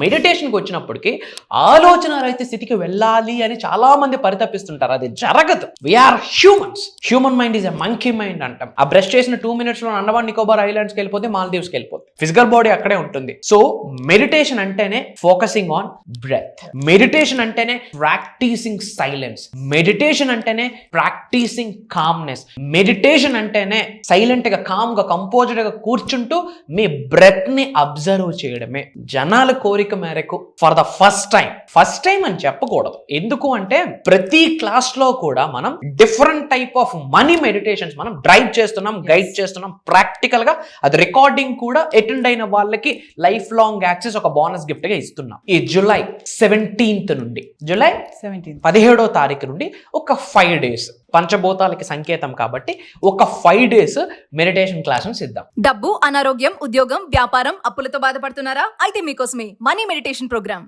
మెడిటేషన్కి వచ్చినప్పటికీ ఆలోచన రహిత స్థితికి వెళ్ళాలి అని చాలా మంది పరితపిస్తుంటారు. అది జరగదు. We are humans. Human mind is a monkey mind అంటాం. ఆ బ్రష్ చేసిన 2 minutes లో అండమాన్ నికోబార్ ఐలాండ్స్కి వెళ్ళిపోతే, మాల్దీవ్స్కి వెళ్ళిపోతే, ఫిజికల్ బాడీ అక్కడే ఉంటుంది. సో మెడిటేషన్ అంటేనే ఫోకసింగ్ ఆన్ బ్రెత్. మెడిటేషన్ అంటేనే ప్రాక్టీసింగ్ సైలెన్స్. మెడిటేషన్ అంటేనే ప్రాక్టీసింగ్ కామ్నెస్. మెడిటేషన్ అంటేనే సైలెంట్ గా, కామ్ గా, కంపోజ్డ్ గా కూర్చుంటూ మీ బ్రెత్ ని అబ్జర్వ్ చేయడమే. జనాల కోరిక మేరకు ఫర్ ద ఫస్ట్ టైం అని చెప్పకూడదు. ఎందుకు అంటే ప్రతి క్లాస్ లో కూడా మనం different type of money meditations మనం డ్రైవ్ చేస్తున్నాం, గైడ్ చేస్తున్నాం. ప్రాక్టికల్ గా అది రికార్డింగ్ కూడా అటెండ్ అయిన వాళ్ళకి లైఫ్ లాంగ్ యాక్సెస్ ఒక బోనస్ గిఫ్ట్ గా ఇస్తున్నాం. ఈ జూలై 17th నుండి, జూలై 17వ తారీఖు నుండి ఒక 5 days పంచభూతాలకి సంకేతం కాబట్టి ఒక 5 days మెడిటేషన్ క్లాసెస్ ఇద్దాం. డబ్బు, అనారోగ్యం, ఉద్యోగం, వ్యాపారం, అప్పులతో బాధపడుతున్నారా? అయితే మీకోసమే మనీ మెడిటేషన్ ప్రోగ్రామ్.